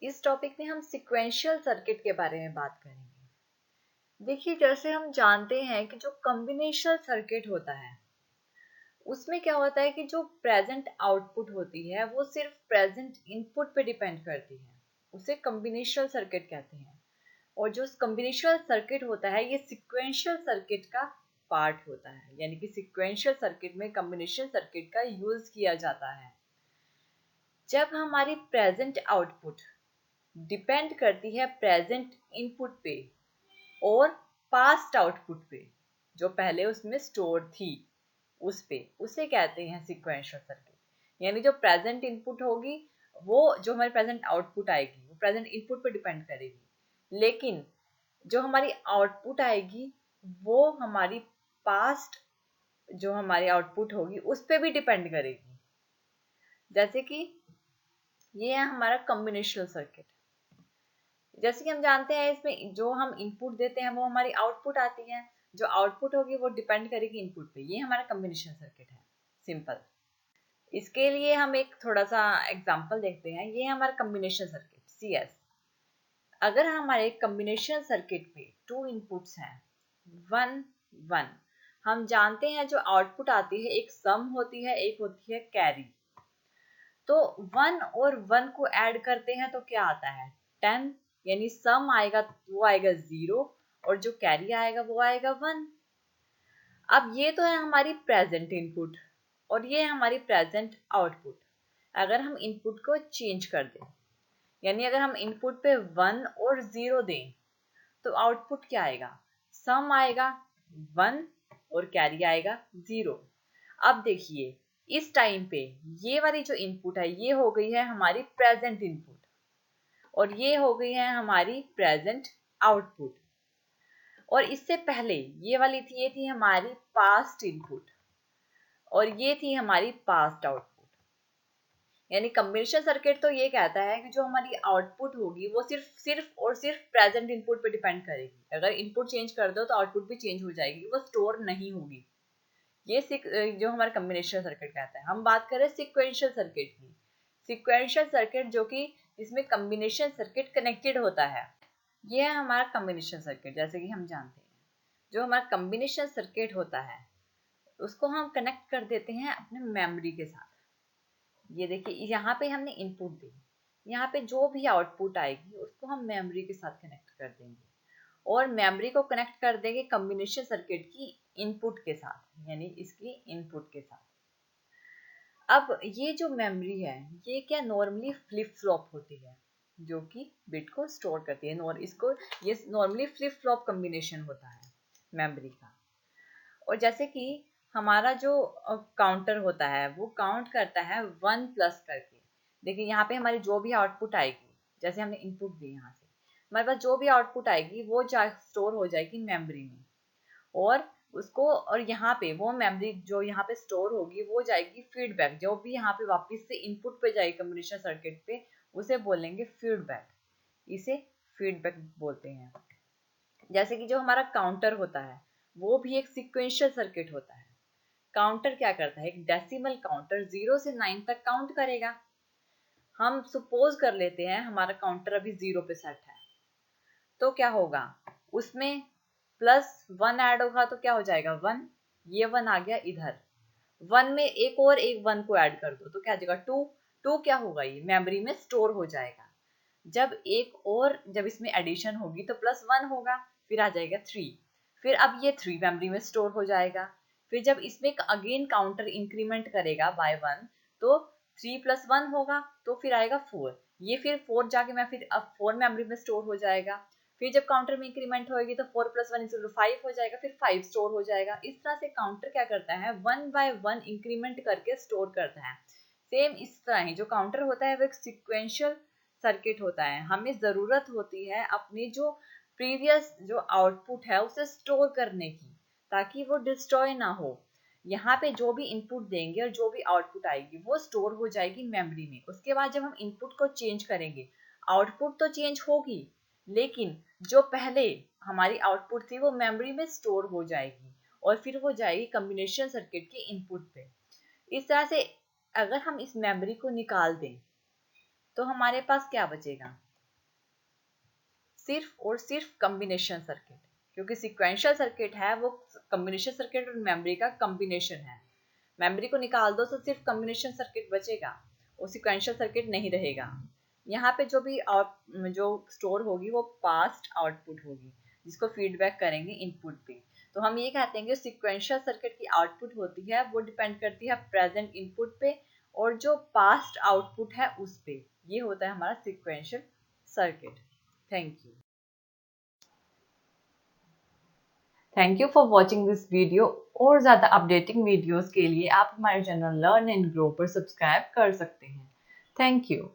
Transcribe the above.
इस टॉपिक में हम सिक्वेंशियल सर्किट के बारे में बात करेंगे। देखिए, जैसे हम जानते हैं कि जो कॉम्बिनेशनल सर्किट होता है उसमें क्या होता है कि जो प्रेजेंट आउटपुट होती है वो सिर्फ प्रेजेंट इनपुट पे डिपेंड करती है, उसे कॉम्बिनेशनल सर्किट कहते हैं। और जो कॉम्बिनेशनल सर्किट होता है ये सिक्वेंशियल सर्किट का पार्ट होता है, यानी कि सिक्वेंशियल सर्किट में कॉम्बिनेशन सर्किट का यूज किया जाता है। जब हमारी प्रेजेंट आउटपुट डिपेंड करती है प्रेजेंट इनपुट पे और पास्ट आउटपुट पे, जो पहले उसमें स्टोर थी उस पे, उसे कहते हैं सिक्वेंशियल सर्किट। यानी जो प्रेजेंट इनपुट होगी वो जो हमारी प्रेजेंट आउटपुट आएगी वो प्रेजेंट इनपुट पे डिपेंड करेगी, लेकिन जो हमारी आउटपुट आएगी वो हमारी पास्ट जो हमारी आउटपुट होगी उस पे भी डिपेंड करेगी। जैसे कि ये है हमारा कॉम्बिनेशनल सर्किट। जैसे कि हम जानते हैं इसमें जो हम इनपुट देते हैं वो हमारी आउटपुट आती है, जो आउटपुट होगी वो डिपेंड करेगी इनपुट पे। ये हमारा कॉम्बिनेशन सर्किट है, सिंपल। इसके लिए हम एक थोड़ा सा एग्जांपल देखते हैं। ये हमारा कॉम्बिनेशन सर्किट CS। अगर हमारे कॉम्बिनेशन सर्किट पे 2 इनपुट्स हैं 1 1, हम जानते हैं जो आउटपुट आती है एक सम होती है, एक होती है कैरी। तो 1 और 1 को ऐड करते हैं तो क्या आता है 10, यानी सम आएगा वो आएगा 0 और जो कैरी आएगा वो आएगा 1। अब ये तो है हमारी प्रेजेंट इनपुट और ये है हमारी प्रेजेंट आउटपुट। अगर हम इनपुट को चेंज कर दें, यानी अगर हम इनपुट पे 1 और 0 दें तो आउटपुट क्या आएगा, सम आएगा 1 और कैरी आएगा 0। अब देखिए इस टाइम पे ये वाली जो इनपुट है ये हो गई है हमारी प्रेजेंट इनपुट और ये हो गई है हमारी प्रेजेंट आउटपुट। और इससे पहले ये वाली थी, ये थी हमारी पास्ट इनपुट और ये थी हमारी पास्ट आउटपुट। यानी कॉम्बिनेशन सर्किट तो ये कहता है कि जो हमारी आउटपुट होगी वो सिर्फ और सिर्फ प्रेजेंट इनपुट पे डिपेंड करेगी। अगर इनपुट चेंज कर दो तो आउटपुट भी चेंज हो जाएगी, वो स्टोर नहीं होगी। ये जो हमारा कॉम्बिनेशन सर्किट कहता है। हम बात करें सिक्वेंशियल सर्किट की। सिक्वेंशियल सर्किट जो कि जिसमें कॉम्बिनेशन सर्किट कनेक्टेड होता है, ये है हमारा कॉम्बिनेशन सर्किट। जैसे कि हम जानते हैं जो हमारा कॉम्बिनेशन सर्किट होता है उसको हम कनेक्ट कर देते हैं अपने मेमोरी के साथ। ये देखिए यहाँ पे हमने इनपुट दी, यहाँ पे जो भी आउटपुट आएगी उसको हम मेमोरी के साथ कनेक्ट कर देंगे और मेमोरी को कनेक्ट कर देंगे कॉम्बिनेशन सर्किट की इनपुट के साथ, यानी इसकी इनपुट के साथ। अब ये जो मेमोरी है ये क्या नॉर्मली फ्लिप फ्लॉप होती है जो कि बिट को स्टोर करती है। इसको ये नॉर्मली फ्लिप फ्लॉप कॉम्बिनेशन होता है मेमोरी का। और जैसे कि हमारा जो काउंटर होता है वो काउंट करता है 1 प्लस करके। देखिए यहाँ पे हमारी जो भी आउटपुट आएगी, जैसे हमने इनपुट दी, यहाँ से हमारे पास जो भी आउटपुट आएगी वो स्टोर हो जाएगी मेमोरी में और उसको, और यहाँ पे वो मेमोरी जो यहाँ पे स्टोर होगी वो जाएगी फीडबैक। जो भी यहाँ पे वापस से इनपुट पे जाएगी कॉम्बिनेशन सर्किट पे उसे बोलेंगे फीडबैक, इसे फीडबैक बोलते हैं। जैसे कि जो हमारा काउंटर होता है वो भी एक सिक्वेंशियल सर्किट होता है। काउंटर क्या करता है, एक डेसिमल काउंटर 0 से 9 तक काउंट करेगा। हम सपोज कर लेते हैं हमारा काउंटर अभी 0 पे सेट है, तो क्या होगा उसमें प्लस 1 ऐड होगा तो क्या हो जाएगा 1, ये 1 आ गया इधर। 1 में एक और एक 1 को ऐड कर दो तो क्या आ जाएगा 2। 2 क्या होगा, ये मेमोरी में स्टोर हो जाएगा। जब इसमें एडिशन होगी तो प्लस 1 होगा, फिर आ जाएगा 3। फिर अब ये 3 मेमोरी में स्टोर हो जाएगा। फिर जब इसमें अगेन काउंटर इंक्रीमेंट करेगा बाय 1 तो 3 प्लस 1 होगा, तो फिर आएगा 4। ये फिर 4 जाके मैं फिर अब 4 मेमोरी में स्टोर हो जाएगा। फिर जब काउंटर में इंक्रीमेंट होगी तो 4 प्लस 1 5 हो जाएगा, फिर 5 स्टोर हो जाएगा। इस तरह से काउंटर क्या करता है 1 बाय 1 इंक्रीमेंट करके स्टोर करता है। सेम इस तरह ही जो काउंटर होता है वो एक सिक्वेंशियल सर्किट होता है। हमें ज़रूरत होती है अपनी जो प्रीवियस जो आउटपुट है उसे स्टोर करने की, ताकि वो डिस्ट्रॉय ना हो। यहाँ पे जो भी इनपुट देंगे और जो भी आउटपुट आएगी वो स्टोर हो जाएगी मेमोरी में। उसके बाद जब हम इनपुट को चेंज करेंगे आउटपुट तो चेंज होगी, लेकिन जो पहले हमारी आउटपुट थी वो मेमोरी में स्टोर हो जाएगी और फिर वो जाएगी कॉम्बिनेशन सर्किट के इनपुट पे। इस तरह से अगर हम इस मेमोरी को निकाल दें तो हमारे पास क्या बचेगा, सिर्फ और सिर्फ कम्बिनेशन सर्किट, क्योंकि सिक्वेंशियल सर्किट है वो कम्बिनेशन सर्किट और मेमोरी का कम्बिनेशन है। मेमोरी को निकाल दो तो सिर्फ कम्बिनेशन सर्किट बचेगा और सिक्वेंशियल सर्किट नहीं रहेगा। यहाँ पे जो भी जो स्टोर होगी वो पास्ट आउटपुट होगी, जिसको फीडबैक करेंगे इनपुट पे। तो हम ये कहते हैं कि सिक्वेंशियल सर्किट की आउटपुट होती है वो डिपेंड करती है प्रेजेंट इनपुट पे और जो पास्ट आउटपुट है उस पे। ये होता है हमारा sequential circuit. Thank you. Thank you for watching this video. और ज़्यादा अपडेटिंग वीडियोस के लिए आप हमारे चैनल लर्न एंड ग्रो पर सब्सक्राइब कर सकते हैं। Thank you.